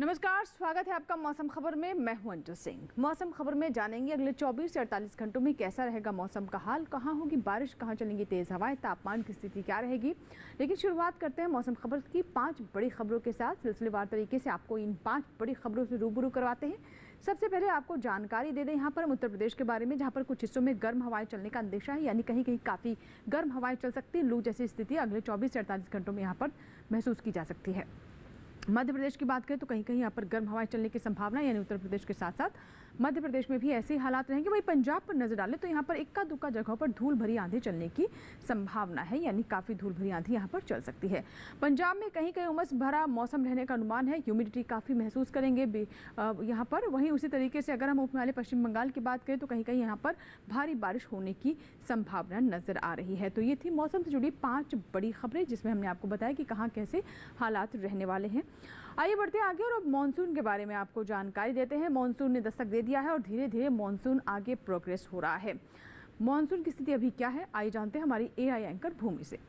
नमस्कार, स्वागत है आपका मौसम खबर में। मैं हूं अंजू सिंह। मौसम खबर में जानेंगे अगले 24 से 48 घंटों में कैसा रहेगा मौसम का हाल, कहां होगी बारिश, कहां चलेंगी तेज हवाएं, तापमान की स्थिति क्या रहेगी। लेकिन शुरुआत करते हैं मौसम खबर की 5 बड़ी खबरों के साथ। सिलसिलेवार तरीके से आपको इन 5 बड़ी खबरों से रूबरू करवाते हैं। सबसे पहले आपको जानकारी दे दें यहाँ पर उत्तर प्रदेश के बारे में, जहाँ पर कुछ हिस्सों में गर्म हवाएं चलने का अंदेशा है, यानी कहीं कहीं काफ़ी गर्म हवाएं चल सकती है। लू जैसी स्थिति अगले 24 से 48 घंटों में यहाँ पर महसूस की जा सकती है। मध्य प्रदेश की बात करें तो कहीं कहीं यहाँ पर गर्म हवाएं चलने की संभावना, यानी उत्तर प्रदेश के साथ साथ मध्य प्रदेश में भी ऐसे ही हालात रहेंगे। वहीं पंजाब पर नजर डालें तो यहाँ पर इक्का दुक्का जगहों पर धूल भरी आंधी चलने की संभावना है, यानी काफ़ी धूल भरी आंधी यहाँ पर चल सकती है। पंजाब में कहीं कहीं उमस भरा मौसम रहने का अनुमान है, ह्यूमिडिटी काफ़ी महसूस करेंगे यहाँ पर। वहीं उसी तरीके से अगर हम उपमहाली पश्चिम बंगाल की बात करें तो कहीं कहीं यहाँ पर भारी बारिश होने की संभावना नजर आ रही है। तो ये थी मौसम से जुड़ी 5 बड़ी खबरें, जिसमें हमने आपको बताया कि कहाँ कैसे हालात रहने वाले हैं। आइए बढ़ते हैं आगे और अब मानसून के बारे में आपको जानकारी देते हैं। मानसून ने दस्तक दे दिया है और धीरे धीरे मानसून आगे प्रोग्रेस हो रहा है। मानसून की स्थिति अभी क्या है, आइए जानते हैं हमारी एआई एंकर भूमि से।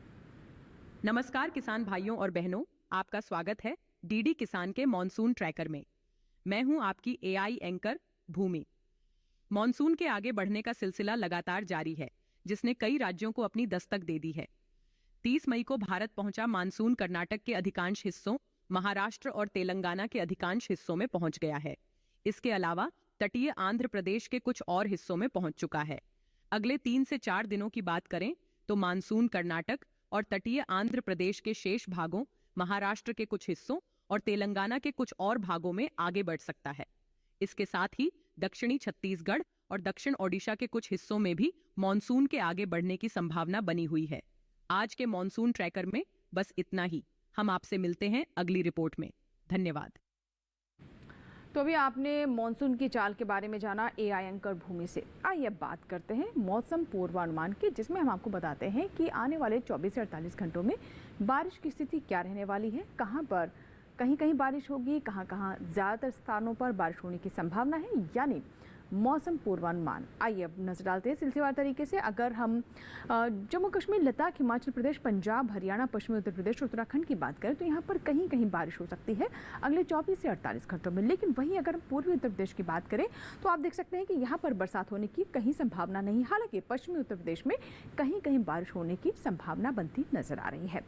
नमस्कार किसान भाइयों और बहनों, आपका स्वागत है डीडी किसान के मानसून ट्रैकर में। मैं हूं आपकी एआई एंकर भूमि। मानसून के आगे बढ़ने का सिलसिला लगातार जारी है, जिसने कई राज्यों को अपनी दस्तक दे दी है। 30 मई को भारत पहुंचा मानसून कर्नाटक के अधिकांश हिस्सों, महाराष्ट्र और तेलंगाना के अधिकांश हिस्सों में पहुंच गया है। इसके अलावा तटीय आंध्र प्रदेश के कुछ और हिस्सों में पहुंच चुका है। अगले 3 से 4 दिनों की बात करें तो मानसून कर्नाटक और तटीय आंध्र प्रदेश के शेष भागों, महाराष्ट्र के कुछ हिस्सों और तेलंगाना के कुछ और भागों में आगे बढ़ सकता है। इसके साथ ही दक्षिणी छत्तीसगढ़ और दक्षिण ओडिशा के कुछ हिस्सों में भी मानसून के आगे बढ़ने की संभावना बनी हुई है। आज के मानसून ट्रैकर में बस इतना ही। हम आपसे मिलते हैं अगली रिपोर्ट में। धन्यवाद। तो अभी आपने मानसून की चाल के बारे में जाना एआई एंकर भूमि से। आइए अब बात करते हैं मौसम पूर्वानुमान की, जिसमें हम आपको बताते हैं कि आने वाले 24 से 48 घंटों में बारिश की स्थिति क्या रहने वाली है, कहां पर कहीं कहीं बारिश होगी, कहां कहां ज़्यादातर स्थानों पर बारिश होने की संभावना है, यानी मौसम पूर्वानुमान। आइए अब नजर डालते हैं सिलसिलेवार तरीके से। अगर हम जम्मू कश्मीर, लद्दाख, हिमाचल प्रदेश, पंजाब, हरियाणा, पश्चिमी उत्तर प्रदेश और उत्तराखंड की बात करें तो यहाँ पर कहीं कहीं बारिश हो सकती है अगले 24 से 48 घंटों में। लेकिन वहीं अगर हम पूर्वी उत्तर प्रदेश की बात करें तो आप देख सकते हैं कि यहाँ पर बरसात होने की कहीं संभावना नहीं। हालांकि पश्चिमी उत्तर प्रदेश में कहीं कहीं बारिश होने की संभावना बनती नजर आ रही है।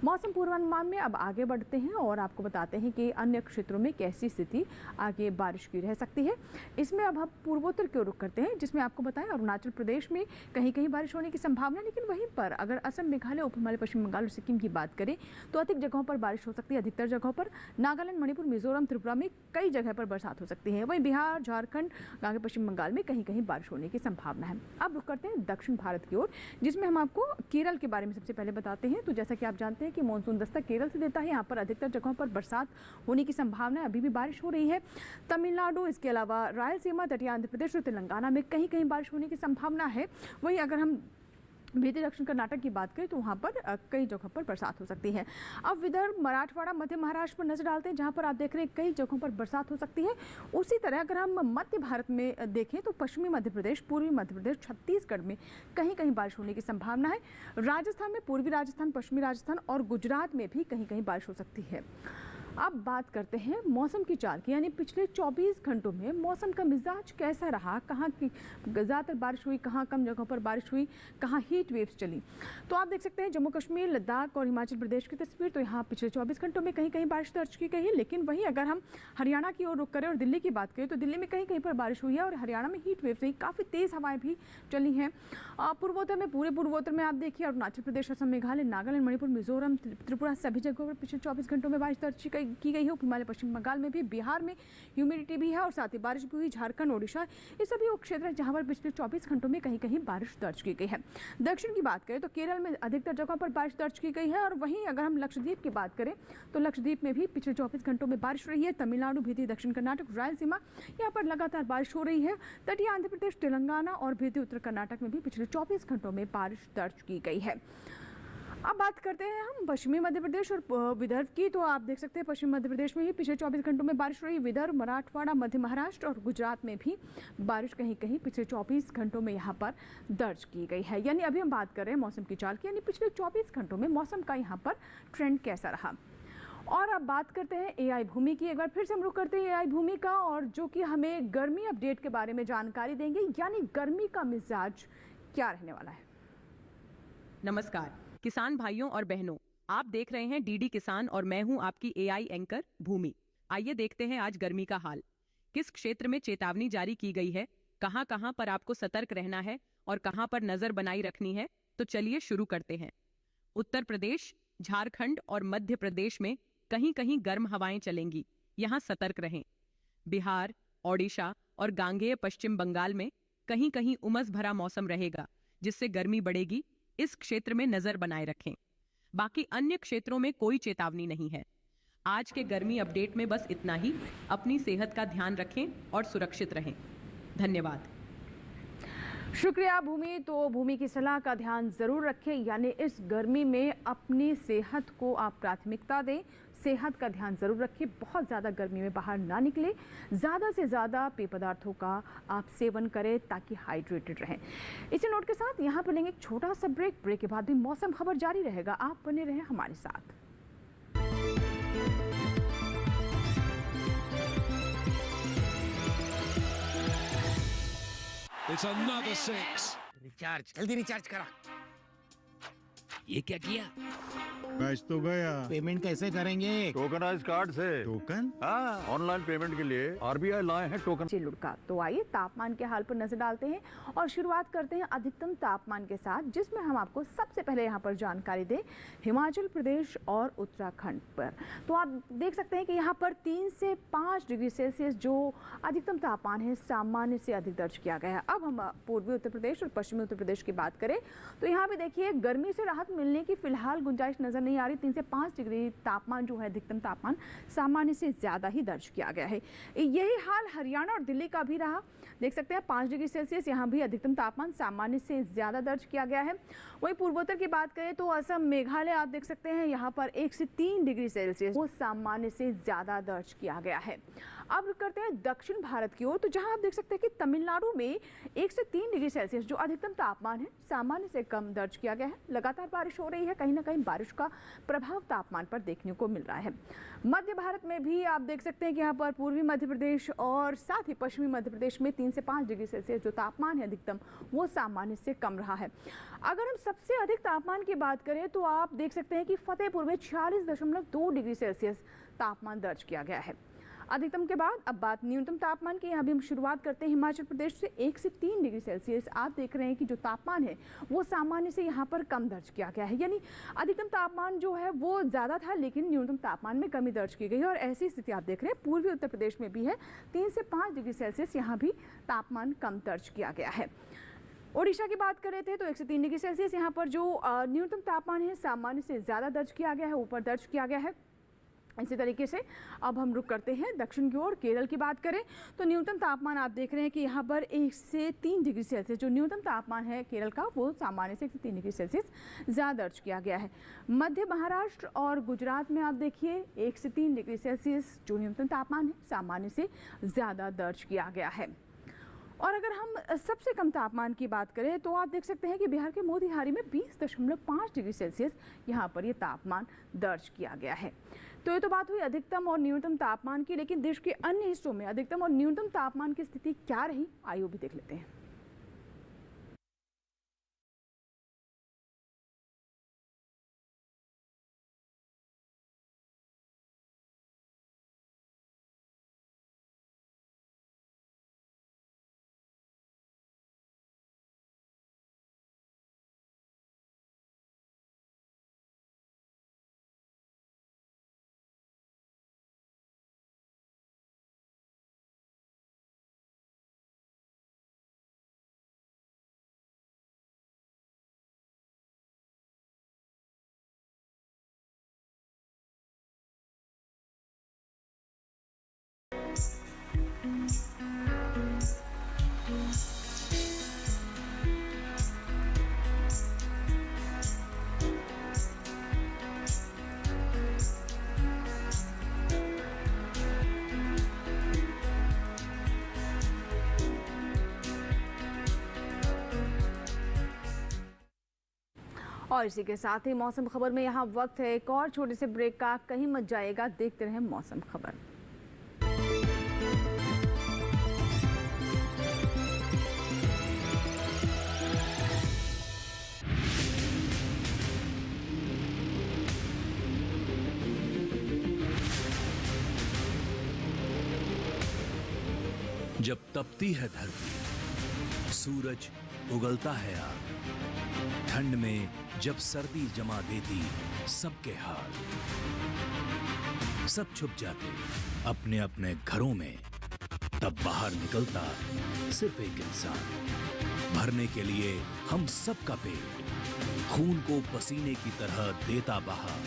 मौसम पूर्वानुमान में अब आगे बढ़ते हैं और आपको बताते हैं कि अन्य क्षेत्रों में कैसी स्थिति आगे बारिश की रह सकती है। इसमें अब हम पूर्वोत्तर की ओर रुख करते हैं, जिसमें आपको बताएं अरुणाचल प्रदेश में कहीं कहीं बारिश होने की संभावना। लेकिन वहीं पर अगर असम, मेघालय, उपहिमालय, पश्चिम बंगाल और सिक्किम की बात करें तो अधिक जगहों पर बारिश हो सकती है। अधिकतर जगहों पर नागालैंड, मणिपुर, मिजोरम, त्रिपुरा में कई जगह पर बरसात हो सकती है। वहीं बिहार, झारखंड, आगे पश्चिम बंगाल में कहीं कहीं बारिश होने की संभावना है। अब रुख करते हैं दक्षिण भारत की ओर, जिसमें हम आपको केरल के बारे में सबसे पहले बताते हैं। तो जैसा कि आप जानते हैं कि मानसून दस्तक केरल से देता है। यहाँ पर अधिकतर जगहों पर बरसात होने की संभावना है, अभी भी बारिश हो रही है। तमिलनाडु, इसके अलावा रायलसीमा, तटीय आंध्र प्रदेश और तेलंगाना में कहीं कहीं बारिश होने की संभावना है। वहीं अगर हम भीतर दक्षिण कर्नाटक की बात करें तो वहाँ पर कई जगहों पर बरसात हो सकती है। अब विदर्भ, मराठवाड़ा, मध्य महाराष्ट्र पर नजर डालते हैं, जहाँ पर आप देख रहे हैं कई जगहों पर बरसात हो सकती है। उसी तरह अगर हम मध्य भारत में देखें तो पश्चिमी मध्य प्रदेश, पूर्वी मध्य प्रदेश, छत्तीसगढ़ में कहीं कहीं बारिश होने की संभावना है। राजस्थान में पूर्वी राजस्थान, पश्चिमी राजस्थान और गुजरात में भी कहीं कहीं बारिश हो सकती है। अब बात करते हैं मौसम की चाल की, यानी पिछले 24 घंटों में मौसम का मिजाज कैसा रहा, कहाँ की ज़्यादातर बारिश हुई, कहाँ कम जगहों पर बारिश हुई, कहाँ हीट वेव्स चली। तो आप देख सकते हैं जम्मू कश्मीर, लद्दाख और हिमाचल प्रदेश की तस्वीर। तो यहाँ पिछले 24 घंटों में कहीं कहीं बारिश दर्ज की गई है। लेकिन वहीं अगर हम हरियाणा की ओर रुख करें और दिल्ली की बात करें तो दिल्ली में कहीं कहीं पर बारिश हुई है और हरियाणा में हीट वेव्स रही, काफ़ी तेज़ हवाएं भी चली हैं। पूर्वोत्तर में, पूरे पूर्वोत्तर में आप देखिए अरुणाचल प्रदेश, असम, मेघालय, नागालैंड, मणिपुर, मिजोरम, त्रिपुरा, सभी जगहों पर पिछले 24 घंटों में बारिश दर्ज की गई है। उपहिमालय पश्चिम बंगाल में भी, बिहार में ह्यूमिडिटी भी है और साथ ही बारिश भी हुई। झारखंड, ओडिशा, ये सभी वो क्षेत्र हैं जहां पर पिछले 24 घंटों में कहीं कहीं बारिश दर्ज की गई है। दक्षिण की बात करें तो केरल में अधिकतर जगहों पर बारिश दर्ज की गई है। और वहीं अगर हम लक्षद्वीप की बात करें तो लक्षद्वीप में भी पिछले 24 घंटों में बारिश रही है। तमिलनाडु, भीतर दक्षिण कर्नाटक, रायलसीमा, यहाँ पर लगातार बारिश हो रही है। तटीय आंध्र प्रदेश, तेलंगाना और भीतर उत्तर कर्नाटक में भी पिछले 24 घंटों में बारिश दर्ज की गई है। अब बात करते हैं हम पश्चिमी मध्य प्रदेश और विदर्भ की। तो आप देख सकते हैं पश्चिमी मध्य प्रदेश में ही पिछले 24 घंटों में बारिश रही। विदर्भ, मराठवाड़ा, मध्य महाराष्ट्र और गुजरात में भी बारिश कहीं कहीं पिछले 24 घंटों में यहाँ पर दर्ज की गई है। यानी अभी हम बात कर रहे हैं मौसम की चाल की, यानी पिछले 24 घंटों में मौसम का यहाँ पर ट्रेंड कैसा रहा। और अब बात करते हैं एआई भूमि की। एक बार फिर से हम रुख करते हैं एआई भूमि का, और जो कि हमें गर्मी अपडेट के बारे में जानकारी देंगे, यानी गर्मी का मिजाज क्या रहने वाला है। नमस्कार किसान भाइयों और बहनों, आप देख रहे हैं डीडी किसान और मैं हूं आपकी एआई एंकर भूमि। आइए देखते हैं आज गर्मी का हाल। किस क्षेत्र में चेतावनी जारी की गई है, कहां कहां पर आपको सतर्क रहना है और कहां पर नजर बनाई रखनी है, तो चलिए शुरू करते हैं। उत्तर प्रदेश, झारखंड और मध्य प्रदेश में कहीं कहीं गर्म हवाएं चलेंगी, यहां सतर्क रहें। बिहार, ओडिशा और गांगेय पश्चिम बंगाल में कहीं कहीं उमस भरा मौसम रहेगा, जिससे गर्मी बढ़ेगी, इस क्षेत्र में नजर बनाए रखें। बाकी अन्य क्षेत्रों में कोई चेतावनी नहीं है। आज के गर्मी अपडेट में बस इतना ही। अपनी सेहत का ध्यान रखें और सुरक्षित रहें। धन्यवाद। शुक्रिया भूमि। तो भूमि की सलाह का ध्यान जरूर रखें, यानी इस गर्मी में अपनी सेहत को आप प्राथमिकता दें, सेहत का ध्यान जरूर रखें। बहुत ज़्यादा गर्मी में बाहर ना निकले, ज़्यादा से ज़्यादा पेय पदार्थों का आप सेवन करें ताकि हाइड्रेटेड रहें। इसी नोट के साथ यहाँ पर लेंगे एक छोटा सा ब्रेक। ब्रेक के बाद भी मौसम खबर जारी रहेगा, आप बने रहें हमारे साथ। It's another six. रिचार्ज जल्दी रिचार्ज करा। ये क्या किया? मैच तो गया। पेमेंट कैसे करेंगे? टोकनाइज कार्ड से। टोकन? हाँ, ऑनलाइन पेमेंट के लिए आरबीआई लाए हैं टोकन। लुढ़का। तो आइए तापमान के हाल पर नजर डालते हैं और शुरुआत करते हैं अधिकतम तापमान के साथ, जिसमें हम आपको सबसे पहले यहाँ पर जानकारी दें हिमाचल प्रदेश और उत्तराखंड पर। तो आप देख सकते हैं कि यहाँ पर 3 से 5 डिग्री सेल्सियस जो अधिकतम तापमान है सामान्य से अधिक दर्ज किया गया है। अब हम पूर्वी उत्तर प्रदेश और पश्चिमी उत्तर प्रदेश की बात करें तो यहाँ भी देखिए गर्मी से राहत मिलने की फिलहाल गुंजाइश नजर नहीं आ रही। 3 से 5 डिग्री तापमान जो है अधिकतम तापमान सामान्य से ज्यादा ही दर्ज किया गया है। यही हाल हरियाणा और दिल्ली का भी रहा। देख सकते हैं 5 डिग्री सेल्सियस यहाँ भी अधिकतम तापमान सामान्य से ज्यादा दर्ज किया गया है। वहीं पूर्वोत्तर की बात करें तो असम, मेघालय आप देख सकते हैं यहाँ पर 1 से 3 डिग्री सेल्सियस वो सामान्य से ज्यादा दर्ज किया गया है। अब करते हैं दक्षिण भारत की ओर, तो जहां आप देख सकते हैं कि तमिलनाडु में 1 से 3 डिग्री सेल्सियस जो अधिकतम तापमान है सामान्य से कम दर्ज किया गया है। लगातार बारिश हो रही है, कहीं ना कहीं बारिश का प्रभाव तापमान पर देखने को मिल रहा है। मध्य भारत में भी आप देख सकते हैं कि यहाँ पर पूर्वी मध्य प्रदेश और साथ ही पश्चिमी मध्य प्रदेश में 3 से 5 डिग्री सेल्सियस जो तापमान है अधिकतम वो सामान्य से कम रहा है। अगर हम सबसे अधिक तापमान की बात करें तो आप देख सकते हैं कि फतेहपुर में 46.2 डिग्री सेल्सियस तापमान दर्ज किया गया है अधिकतम के बाद। अब बात न्यूनतम तापमान की, यहाँ भी हम शुरुआत करते हैं हिमाचल प्रदेश से। 1 से 3 डिग्री सेल्सियस आप देख रहे हैं कि जो तापमान है वो सामान्य से यहाँ पर कम दर्ज किया गया है, यानी अधिकतम तापमान जो है वो ज़्यादा था लेकिन न्यूनतम तापमान में कमी दर्ज की गई है। और ऐसी स्थिति आप देख रहे हैं पूर्वी उत्तर प्रदेश में भी है। 3 से 5 डिग्री सेल्सियस यहाँ भी तापमान कम दर्ज किया गया है। ओडिशा की बात कर रहे थे तो 1 से 3 डिग्री सेल्सियस यहाँ पर जो न्यूनतम तापमान है सामान्य से ज़्यादा दर्ज किया गया है, ऊपर दर्ज किया गया है। इसी तरीके से अब हम रुक करते हैं दक्षिण की ओर। केरल की बात करें तो न्यूनतम तापमान आप देख रहे हैं कि यहाँ पर 1 से 3 डिग्री सेल्सियस जो न्यूनतम तापमान है केरल का वो सामान्य से 1 से 3 डिग्री सेल्सियस ज़्यादा दर्ज किया गया है। मध्य महाराष्ट्र और गुजरात में आप देखिए 1 से 3 डिग्री सेल्सियस जो न्यूनतम तापमान है सामान्य से ज़्यादा दर्ज किया गया है। और अगर हम सबसे कम तापमान की बात करें तो आप देख सकते हैं कि बिहार के मोतिहारी में 20.5 डिग्री सेल्सियस यहाँ पर ये तापमान दर्ज किया गया है। तो ये तो बात हुई अधिकतम और न्यूनतम तापमान की, लेकिन देश के अन्य हिस्सों में अधिकतम और न्यूनतम तापमान की स्थिति क्या रही आइए भी देख लेते हैं। और इसी के साथ ही मौसम खबर में यहाँ वक्त है एक और छोटे से ब्रेक का। कहीं मत जाइएगा, देखते रहें मौसम खबर। जब तपती है धरती, सूरज उगलता है आग, ठंड में जब सर्दी जमा देती सबके हाल, सब छुप जाते अपने अपने घरों में, तब बाहर निकलता सिर्फ एक इंसान, भरने के लिए हम सबका पेट, खून को पसीने की तरह देता बहा,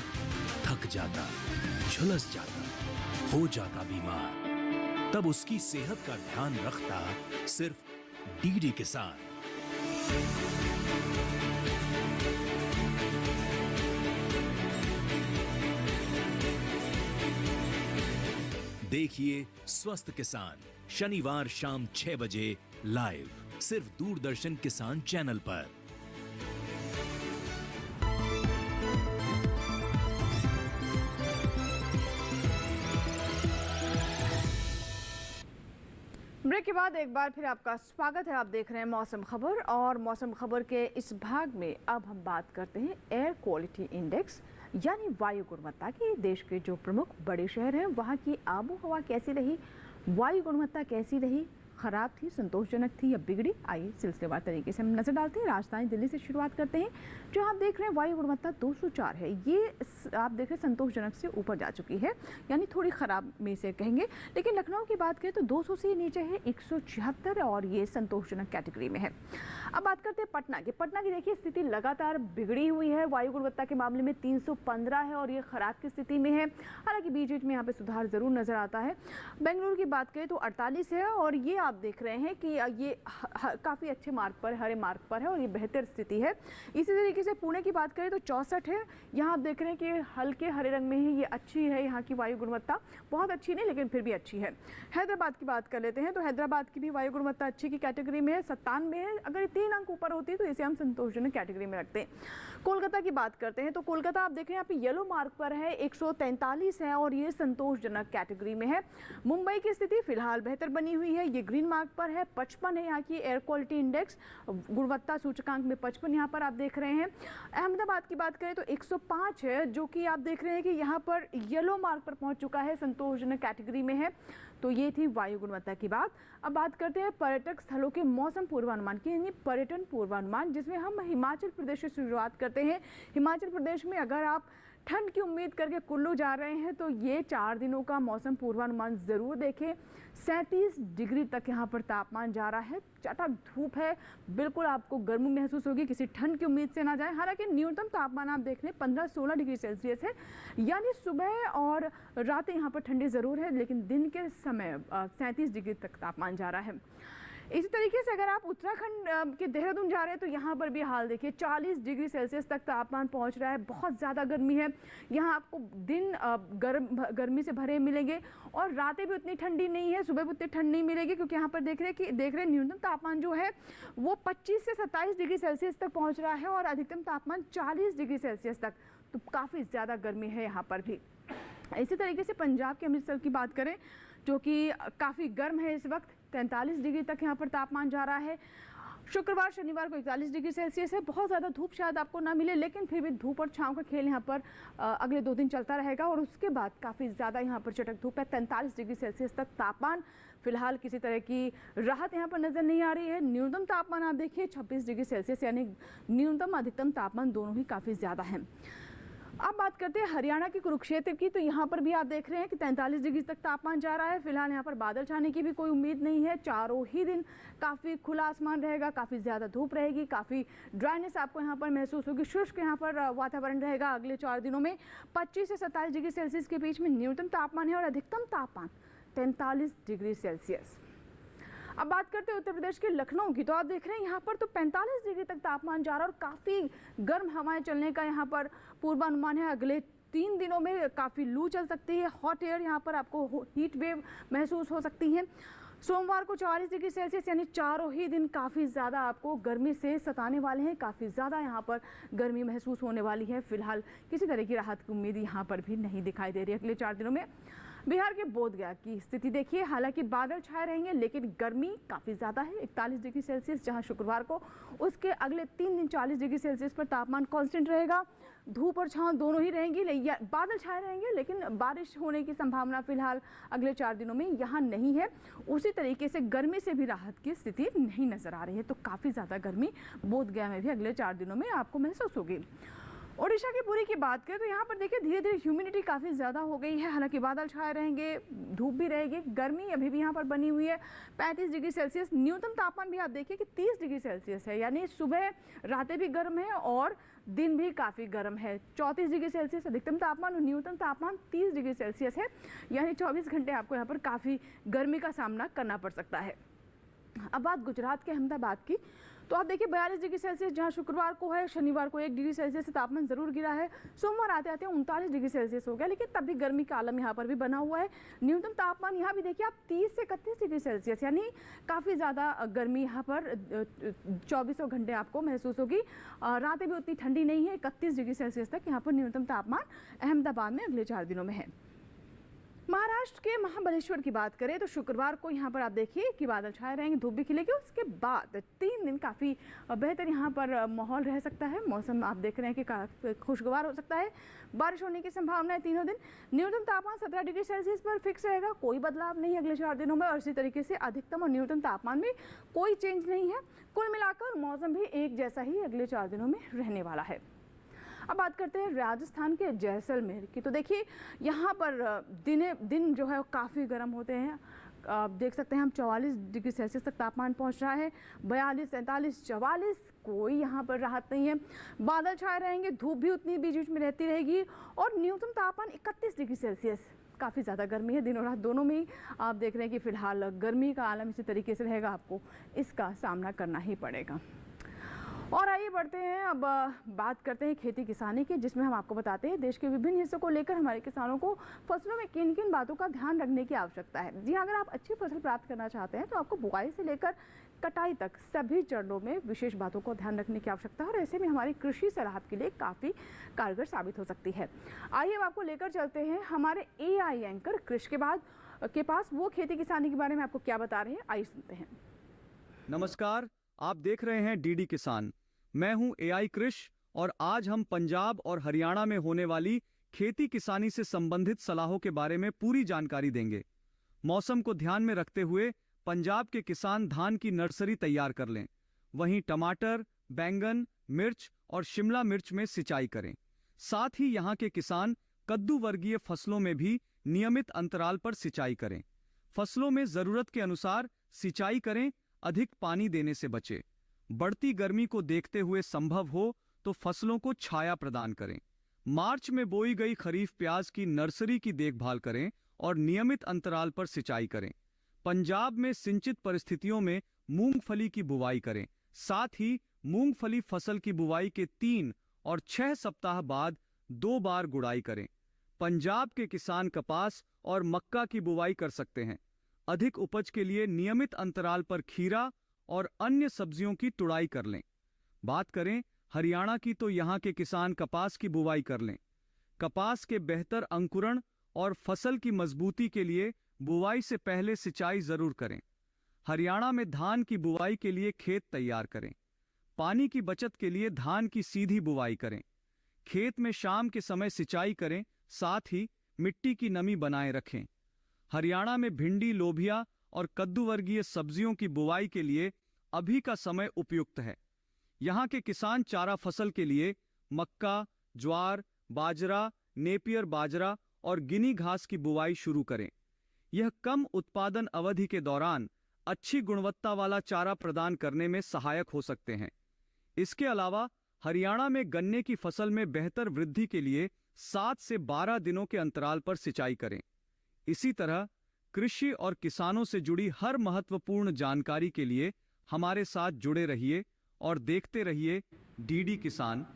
थक जाता, झुलस जाता, हो जाता बीमार, तब उसकी सेहत का ध्यान रखता सिर्फ डीडी किसान। देखिए स्वस्थ किसान शनिवार शाम 6 बजे लाइव सिर्फ दूरदर्शन किसान चैनल पर। ब्रेक के बाद एक बार फिर आपका स्वागत है। आप देख रहे हैं मौसम खबर और मौसम खबर के इस भाग में अब हम बात करते हैं एयर क्वालिटी इंडेक्स यानी वायु गुणवत्ता की। देश के जो प्रमुख बड़े शहर हैं वहाँ की आबो हवा कैसी रही, वायु गुणवत्ता कैसी रही, खराब थी, संतोषजनक थी या बिगड़ी। आइए सिलसिलेवार तरीके से हम नजर डालते हैं। राजधानी दिल्ली से शुरुआत करते हैं। जो आप देख रहे हैं वायु गुणवत्ता 204 है। ये आप देख रहे हैं संतोषजनक से ऊपर जा चुकी है, यानी थोड़ी खराब में से कहेंगे। लेकिन लखनऊ की बात करें तो 200 से नीचे है 176 और ये संतोषजनक कैटेगरी में है। अब बात करते हैं पटना की। पटना की देखिए स्थिति लगातार बिगड़ी हुई है। वायु गुणवत्ता के मामले में 315 है और ये खराब की स्थिति में है। हालांकि बीच बीच में यहाँ पे सुधार जरूर नजर आता है। बेंगलुरु की बात करें तो 48 है और ये आप देख रहे हैं कि ये काफ़ी अच्छे मार्ग पर, हरे मार्ग पर है और ये बेहतर स्थिति है। इसी तरीके से पुणे की बात करें तो 64 है। यहाँ आप देख रहे हैं कि हल्के हरे रंग में ही ये अच्छी है। यहाँ की वायु गुणवत्ता बहुत अच्छी नहीं लेकिन फिर भी अच्छी है। हैदराबाद की बात कर लेते हैं तो हैदराबाद की भी वायु गुणवत्ता अच्छी की कैटेगरी में है, 97 है। अगर ये 3 अंक ऊपर होती है तो इसे हम संतोषजनक कैटेगरी में रखते हैं। कोलकाता की बात करते हैं तो कोलकाता आप देख रहे हैं यहाँ पे येलो मार्क पर है, 143 है और ये संतोषजनक कैटेगरी में है। मुंबई की स्थिति फिलहाल बेहतर बनी हुई है, ये ग्रीन मार्क पर है, 55 है यहाँ की एयर क्वालिटी इंडेक्स, गुणवत्ता सूचकांक में 55 यहाँ पर आप देख रहे हैं। अहमदाबाद की बात करें तो 105 है, जो कि आप देख रहे हैं कि यहाँ पर येलो मार्क पर पहुंच चुका है, संतोषजनक कैटेगरी में है। तो ये थी वायु गुणवत्ता की बात। अब बात करते हैं पर्यटक स्थलों के मौसम पूर्वानुमान की, यानी पर्यटन पूर्वानुमान, जिसमें हम हिमाचल प्रदेश से शुरुआत करते हैं। हिमाचल प्रदेश में अगर आप ठंड की उम्मीद करके कुल्लू जा रहे हैं तो ये 4 दिनों का मौसम पूर्वानुमान ज़रूर देखें। 37 डिग्री तक यहाँ पर तापमान जा रहा है, चटक धूप है, बिल्कुल आपको गर्मी महसूस होगी, किसी ठंड की उम्मीद से ना जाए। हालांकि न्यूनतम तापमान आप देख रहे हैं 15-16 डिग्री सेल्सियस है, यानी सुबह और रात यहाँ पर ठंडी ज़रूर है लेकिन दिन के समय 37 डिग्री तक तापमान जा रहा है। इसी तरीके से अगर आप उत्तराखंड के देहरादून जा रहे हैं तो यहाँ पर भी हाल देखिए, 40 डिग्री सेल्सियस तक तापमान पहुँच रहा है। बहुत ज़्यादा गर्मी है। यहाँ आपको दिन गर्मी से भरे मिलेंगे और रातें भी उतनी ठंडी नहीं है, सुबह भी उतनी ठंड नहीं मिलेगी, क्योंकि यहाँ पर देख रहे हैं न्यूनतम तापमान जो है वो 25 से 27 डिग्री सेल्सियस तक पहुँच रहा है और अधिकतम तापमान 40 डिग्री सेल्सियस तक। तो काफ़ी ज़्यादा गर्मी है यहाँ पर भी। इसी तरीके से पंजाब के अमृतसर की बात करें जो कि काफ़ी गर्म है इस वक्त, 43 डिग्री तक यहाँ पर तापमान जा रहा है। शुक्रवार शनिवार को 41 डिग्री सेल्सियस है। बहुत ज़्यादा धूप शायद आपको ना मिले लेकिन फिर भी धूप और छांव का खेल यहाँ पर अगले 2 दिन चलता रहेगा और उसके बाद काफ़ी ज़्यादा यहाँ पर चटक धूप है। 43 डिग्री सेल्सियस तक तापमान, फिलहाल किसी तरह की राहत यहाँ पर नज़र नहीं आ रही है। न्यूनतम तापमान आप देखिए 26 डिग्री सेल्सियस, यानी न्यूनतम अधिकतम तापमान दोनों ही काफ़ी ज़्यादा हैं। अब बात करते हैं हरियाणा के कुरुक्षेत्र की, तो यहाँ पर भी आप देख रहे हैं कि 43 डिग्री तक तापमान जा रहा है। फिलहाल यहाँ पर बादल छाने की भी कोई उम्मीद नहीं है। चारों ही दिन काफ़ी खुला आसमान रहेगा, काफ़ी ज़्यादा धूप रहेगी, काफ़ी ड्राइनेस आपको यहाँ पर महसूस होगी, शुष्क यहाँ पर वातावरण रहेगा अगले 4 दिनों में। 25 से 27 डिग्री सेल्सियस के बीच में न्यूनतम तापमान है और अधिकतम तापमान 43 डिग्री सेल्सियस। अब बात करते हैं उत्तर प्रदेश के लखनऊ की, तो आप देख रहे हैं यहाँ पर तो 45 डिग्री तक तापमान जा रहा है और काफ़ी गर्म हवाएं चलने का यहाँ पर पूर्वानुमान है। अगले 3 दिनों में काफ़ी लू चल सकती है, हॉट एयर यहाँ पर आपको हीट वेव महसूस हो सकती है। सोमवार को 44 डिग्री सेल्सियस यानी चारों ही दिन काफ़ी ज़्यादा आपको गर्मी से सताने वाले हैं। काफ़ी ज़्यादा यहाँ पर गर्मी महसूस होने वाली है। फिलहाल किसी तरह की राहत की उम्मीद यहाँ पर भी नहीं दिखाई दे रही है अगले 4 दिनों में। बिहार के बोधगया की स्थिति देखिए, हालांकि बादल छाए रहेंगे लेकिन गर्मी काफ़ी ज़्यादा है। 41 डिग्री सेल्सियस जहां शुक्रवार को, उसके अगले 3 दिन 40 डिग्री सेल्सियस पर तापमान कांस्टेंट रहेगा। धूप और छांव दोनों ही रहेंगी, बादल छाए रहेंगे लेकिन बारिश होने की संभावना फिलहाल अगले 4 दिनों में यहाँ नहीं है। उसी तरीके से गर्मी से भी राहत की स्थिति नहीं नजर आ रही है। तो काफ़ी ज़्यादा गर्मी बोधगया में भी अगले 4 दिनों में आपको महसूस होगी। ओडिशा की पुरी की बात करें तो यहाँ पर देखिए धीरे धीरे ह्यूमिडिटी काफ़ी ज़्यादा हो गई है। हालांकि बादल छाए रहेंगे, धूप भी रहेगी, गर्मी अभी भी यहाँ पर बनी हुई है। 35 डिग्री सेल्सियस न्यूनतम तापमान भी आप देखिए कि 30 डिग्री सेल्सियस है, यानी सुबह रातें भी गर्म है और दिन भी काफ़ी गर्म है। 34 डिग्री सेल्सियस अधिकतम तापमान और न्यूनतम तापमान 30 डिग्री सेल्सियस है, यानी 24 घंटे आपको यहाँ पर काफ़ी गर्मी का सामना करना पड़ सकता है। अब बात गुजरात के अहमदाबाद की, तो आप देखिए 42 डिग्री सेल्सियस जहां शुक्रवार को है, शनिवार को 1 डिग्री सेल्सियस से तापमान जरूर गिरा है। सोमवार आते आते 39 डिग्री सेल्सियस हो गया, लेकिन तब भी गर्मी का आलम यहाँ पर भी बना हुआ है। न्यूनतम तापमान यहाँ भी देखिए आप 30 से 31 डिग्री सेल्सियस, यानी काफ़ी ज़्यादा गर्मी यहाँ पर 24 घंटे आपको महसूस होगी। रातें भी उतनी ठंडी नहीं है, 31 डिग्री सेल्सियस तक यहाँ पर न्यूनतम तापमान अहमदाबाद में अगले 4 दिनों में है। महाराष्ट्र के महाबलेश्वर की बात करें तो शुक्रवार को यहाँ पर आप देखिए कि बादल छाए रहेंगे, धूप भी खिलेगी। उसके बाद 3 दिन काफ़ी बेहतर यहाँ पर माहौल रह सकता है। मौसम आप देख रहे हैं कि काफ़ी खुशगवार हो सकता है। बारिश होने की संभावना है तीनों दिन। न्यूनतम तापमान 17 डिग्री सेल्सियस पर फिक्स रहेगा, कोई बदलाव नहीं अगले 4 दिनों में। और इसी तरीके से अधिकतम और न्यूनतम तापमान में कोई चेंज नहीं है। कुल मिलाकर मौसम भी एक जैसा ही अगले 4 दिनों में रहने वाला है। अब बात करते हैं राजस्थान के जैसलमेर की, तो देखिए यहाँ पर दिन जो है काफ़ी गर्म होते हैं। आप देख सकते हैं हम 44 डिग्री सेल्सियस तक तापमान पहुँच रहा है। 42, 43, 44 कोई यहाँ पर राहत नहीं है। बादल छाए रहेंगे, धूप भी उतनी बीच बीच में रहती रहेगी और न्यूनतम तापमान 31 डिग्री सेल्सियस। काफ़ी ज़्यादा गर्मी है, दिन और रात दोनों में ही आप देख रहे हैं कि फिलहाल गर्मी का आलम इसी तरीके से रहेगा, आपको इसका सामना करना ही पड़ेगा। और आइए बढ़ते हैं, अब बात करते हैं खेती किसानी की, जिसमें हम आपको बताते हैं देश के विभिन्न हिस्सों को लेकर हमारे किसानों को फसलों में किन किन बातों का ध्यान रखने की आवश्यकता है। जी हाँ, अगर आप अच्छी फसल प्राप्त करना चाहते हैं तो आपको बुआई से लेकर कटाई तक सभी चरणों में विशेष बातों को ध्यान रखने की आवश्यकता है और ऐसे में हमारी कृषि सलाह के लिए काफ़ी कारगर साबित हो सकती है। आइए अब आपको लेकर चलते हैं हमारे AI एंकर कृष के पास, वो खेती किसानी के बारे में आपको क्या बता रहे हैं, आइए सुनते हैं। नमस्कार, आप देख रहे हैं डीडी किसान। मैं हूं AI कृष और आज हम पंजाब और हरियाणा में होने वाली खेती किसानी से संबंधित सलाहों के बारे में पूरी जानकारी देंगे। मौसम को ध्यान में रखते हुए पंजाब के किसान धान की नर्सरी तैयार कर लें। वहीं टमाटर, बैंगन, मिर्च और शिमला मिर्च में सिंचाई करें। साथ ही यहाँ के किसान कद्दू वर्गीय फसलों में भी नियमित अंतराल पर सिंचाई करें। फसलों में जरूरत के अनुसार सिंचाई करें, अधिक पानी देने से बचें। बढ़ती गर्मी को देखते हुए संभव हो तो फसलों को छाया प्रदान करें। मार्च में बोई गई खरीफ प्याज की नर्सरी की देखभाल करें और नियमित अंतराल पर सिंचाई करें। पंजाब में सिंचित परिस्थितियों में मूंगफली की बुवाई करें। साथ ही मूंगफली फसल की बुवाई के 3 और 6 सप्ताह बाद 2 बार गुड़ाई करें। पंजाब के किसान कपास और मक्का की बुवाई कर सकते हैं। अधिक उपज के लिए नियमित अंतराल पर खीरा और अन्य सब्जियों की तुड़ाई कर लें। बात करें हरियाणा की तो यहाँ के किसान कपास की बुवाई कर लें। कपास के बेहतर अंकुरण और फसल की मजबूती के लिए बुवाई से पहले सिंचाई जरूर करें। हरियाणा में धान की बुवाई के लिए खेत तैयार करें। पानी की बचत के लिए धान की सीधी बुवाई करें। खेत में शाम के समय सिंचाई करें, साथ ही मिट्टी की नमी बनाए रखें। हरियाणा में भिंडी, लोबिया और कद्दू वर्गीय सब्जियों की बुवाई के लिए अभी का समय उपयुक्त है। यहाँ के किसान चारा फसल के लिए मक्का, ज्वार, बाजरा, नेपियर बाजरा और गिनी घास की बुवाई शुरू करें। यह कम उत्पादन अवधि के दौरान अच्छी गुणवत्ता वाला चारा प्रदान करने में सहायक हो सकते हैं। इसके अलावा हरियाणा में गन्ने की फसल में बेहतर वृद्धि के लिए 7 से 12 दिनों के अंतराल पर सिंचाई करें। इसी तरह कृषि और किसानों से जुड़ी हर महत्वपूर्ण जानकारी के लिए हमारे साथ जुड़े रहिए और देखते रहिए डीडी किसान।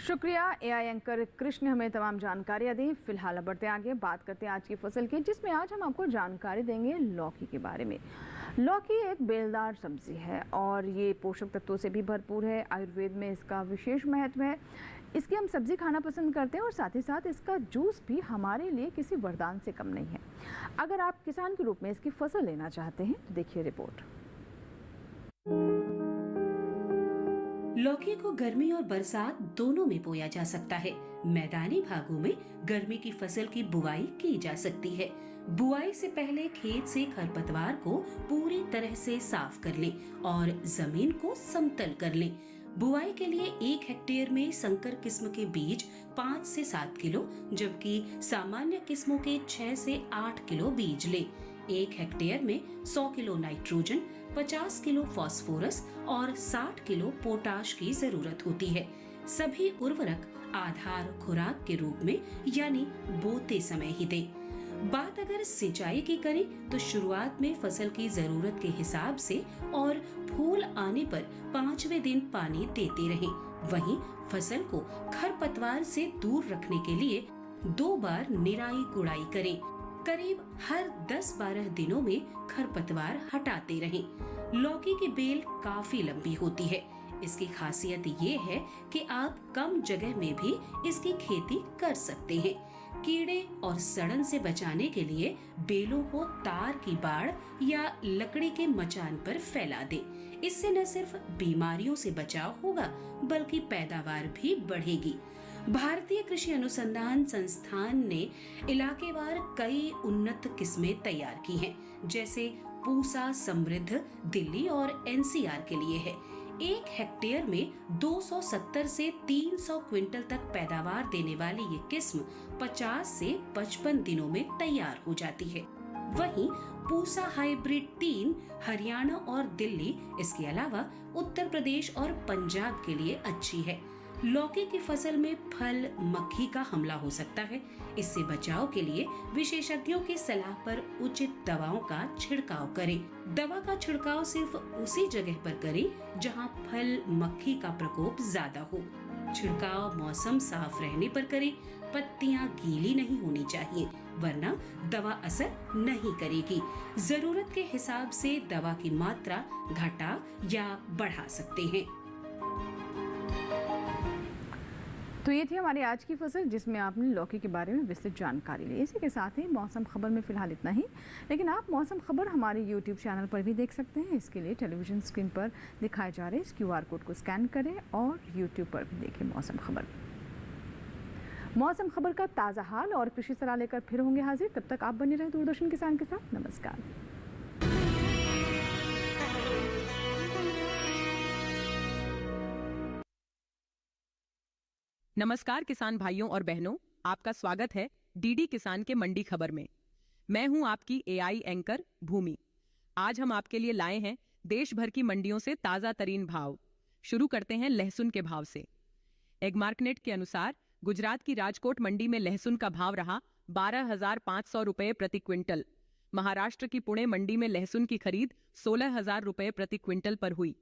शुक्रिया एआई एंकर कृष्ण ने हमें तमाम जानकारियाँ दी। फिलहाल अब बढ़ते आगे, बात करते हैं आज की फसल की, जिसमें आज हम आपको जानकारी देंगे लौकी के बारे में। लौकी एक बेलदार सब्जी है और ये पोषक तत्वों से भी भरपूर है। आयुर्वेद में इसका विशेष महत्व है। इसकी हम सब्जी खाना पसंद करते हैं और साथ ही साथ इसका जूस भी हमारे लिए किसी वरदान से कम नहीं है। अगर आप किसान के रूप में इसकी फसल लेना चाहते हैं तो देखिए रिपोर्ट। लौकी को गर्मी और बरसात दोनों में बोया जा सकता है। मैदानी भागों में गर्मी की फसल की बुआई की जा सकती है। बुआई से पहले खेत से खरपतवार को पूरी तरह से साफ कर लें और जमीन को समतल कर लें। बुआई के लिए 1 हेक्टेयर में संकर किस्म के बीज 5 से 7 किलो, जबकि सामान्य किस्मों के 6 से 8 किलो बीज लें। 1 हेक्टेयर में 100 किलो नाइट्रोजन, 50 किलो फास्फोरस और 60 किलो पोटाश की जरूरत होती है। सभी उर्वरक आधार खुराक के रूप में यानी बोते समय ही दें। बात अगर सिंचाई की करें तो शुरुआत में फसल की जरूरत के हिसाब से और फूल आने पर 5वें दिन पानी देते रहें। वहीं फसल को खरपतवार से दूर रखने के लिए 2 बार निराई गुड़ाई करें। करीब हर 10-12 दिनों में खरपतवार हटाते रहें। लौकी की बेल काफी लंबी होती है। इसकी खासियत ये है कि आप कम जगह में भी इसकी खेती कर सकते हैं। कीड़े और सड़न से बचाने के लिए बेलों को तार की बाड़ या लकड़ी के मचान पर फैला दें। इससे न सिर्फ बीमारियों से बचाव होगा बल्कि पैदावार भी बढ़ेगी। भारतीय कृषि अनुसंधान संस्थान ने इलाकेवार कई उन्नत किस्में तैयार की हैं, जैसे पूसा समृद्ध दिल्ली और एनसीआर के लिए है। 1 हेक्टेयर में 270 से 300 क्विंटल तक पैदावार देने वाली ये किस्म 50 से 55 दिनों में तैयार हो जाती है। वहीं पूसा हाइब्रिड 3 हरियाणा और दिल्ली, इसके अलावा उत्तर प्रदेश और पंजाब के लिए अच्छी है। लौकी की फसल में फल मक्खी का हमला हो सकता है। इससे बचाव के लिए विशेषज्ञों की सलाह पर उचित दवाओं का छिड़काव करें। दवा का छिड़काव सिर्फ उसी जगह पर करें जहां फल मक्खी का प्रकोप ज्यादा हो। छिड़काव मौसम साफ रहने पर करें। पत्तियां गीली नहीं होनी चाहिए, वरना दवा असर नहीं करेगी। जरूरत के हिसाब से दवा की मात्रा घटा या बढ़ा सकते हैं। तो ये थी हमारी आज की फसल, जिसमें आपने लौकी के बारे में विस्तृत जानकारी ली। इसी के साथ ही मौसम खबर में फिलहाल इतना ही, लेकिन आप मौसम खबर हमारे YouTube चैनल पर भी देख सकते हैं। इसके लिए टेलीविजन स्क्रीन पर दिखाए जा रहे इस QR कोड को स्कैन करें और YouTube पर भी देखें मौसम खबर। मौसम खबर का ताज़ा हाल और कृषि सलाह लेकर फिर होंगे हाजिर। तब तक आप बने रहे दूरदर्शन किसान के साथ। नमस्कार। नमस्कार किसान भाइयों और बहनों, आपका स्वागत है डीडी किसान के मंडी खबर में। मैं हूं आपकी एआई एंकर भूमि। आज हम आपके लिए लाए हैं देश भर की मंडियों से ताजा तरीन भाव। शुरू करते हैं लहसुन के भाव से। एगमार्कनेट के अनुसार गुजरात की राजकोट मंडी में लहसुन का भाव रहा 12,500 रुपए प्रति क्विंटल। महाराष्ट्र की पुणे मंडी में लहसुन की खरीद 16,000 रुपए प्रति क्विंटल पर हुई।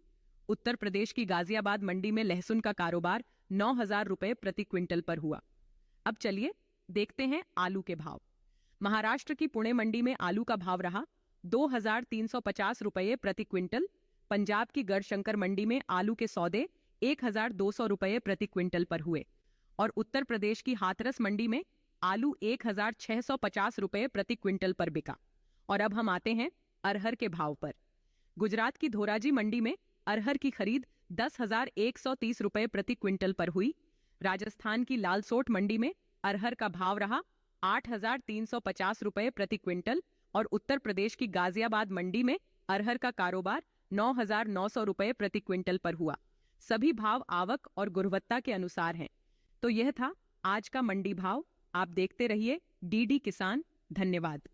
उत्तर प्रदेश की गाजियाबाद मंडी में लहसुन का कारोबार 9,000 रुपए प्रति क्विंटल पर हुआ। अब चलिए देखते हैं आलू के भाव। महाराष्ट्र की पुणे मंडी में आलू का भाव रहा 2,350 रुपए प्रति क्विंटल। पंजाब की गढ़शंकर मंडी में आलू के सौदे 1,200 रुपए प्रति क्विंटल पर हुए और उत्तर प्रदेश की हाथरस मंडी में आलू 1,650 रुपए प्रति क्विंटल पर बिका। और अब हम आते हैं अरहर के भाव पर। गुजरात की धोराजी मंडी में अरहर की खरीद 10,130 रुपए प्रति क्विंटल पर हुई। राजस्थान की लालसोट मंडी में अरहर का भाव रहा 8,350 रुपए प्रति क्विंटल और उत्तर प्रदेश की गाजियाबाद मंडी में अरहर का कारोबार 9,900 रुपए प्रति क्विंटल पर हुआ। सभी भाव आवक और गुणवत्ता के अनुसार हैं। तो यह था आज का मंडी भाव। आप देखते रहिए डीडी किसान। धन्यवाद।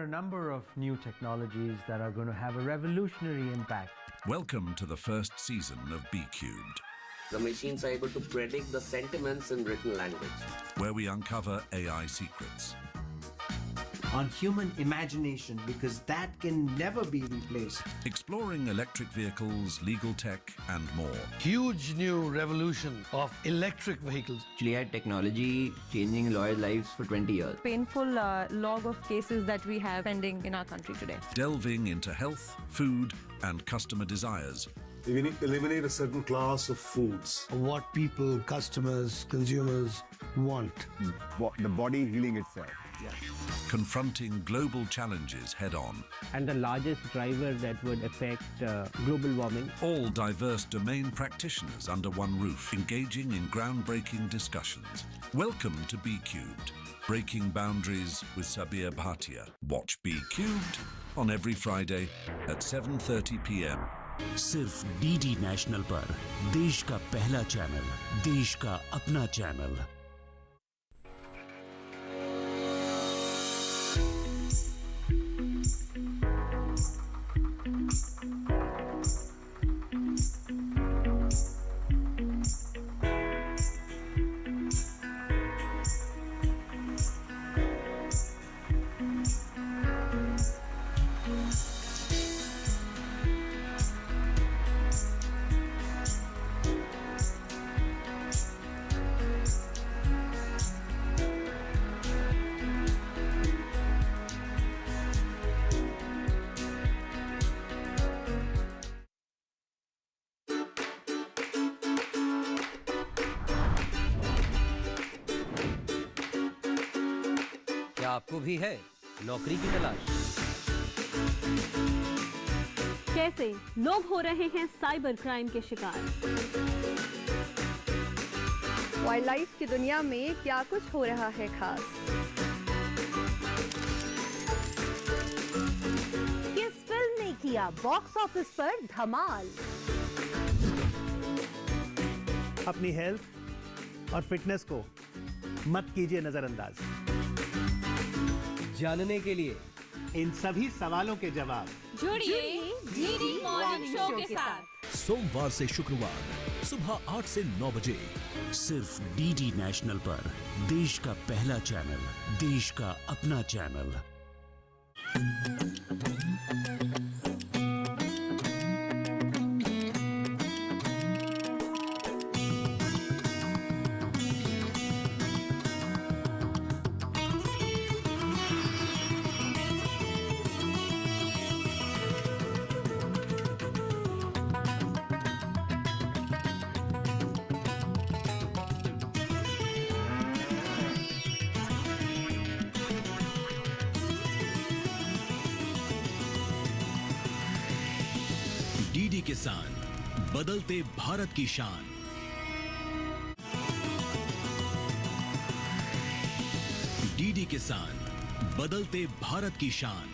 are a number of new technologies that are going to have a revolutionary impact. Welcome to the first season of B Cubed, The machines are able to predict the sentiments in written language. where we uncover AI secrets, on human imagination, because that can never be replaced. exploring electric vehicles, legal tech, and more. Huge new revolution of electric vehicles. Actually had technology changing lawyers' lives for 20 years. Painful log of cases that we have pending in our country today. Delving into health, food, and customer desires. Eliminate a certain class of foods. What people, customers, consumers want. The body healing itself. Confronting global challenges head-on. And the largest driver that would affect global warming. All diverse domain practitioners under one roof, engaging in groundbreaking discussions. Welcome to B Cubed, Breaking Boundaries with Sabir Bhatia. Watch B Cubed on every Friday at 7:30 p.m. सिर्फ DD national पर, देश का पहला channel, देश का अपना channel. क्या आपको भी है नौकरी की तलाश? कैसे लोग हो रहे हैं साइबर क्राइम के शिकार? वाइल्ड लाइफ की दुनिया में क्या कुछ हो रहा है खास? किस फिल्म ने किया बॉक्स ऑफिस पर धमाल? अपनी हेल्थ और फिटनेस को मत कीजिए नजरअंदाज। जानने के लिए इन सभी सवालों के जवाब जुड़िए डीडी मॉर्निंग शो के साथ। सोमवार से शुक्रवार सुबह 8 से 9 बजे सिर्फ डीडी नेशनल पर, देश का पहला चैनल, देश का अपना चैनल। डीडी किसान, बदलते भारत की शान। डीडी किसान, बदलते भारत की शान।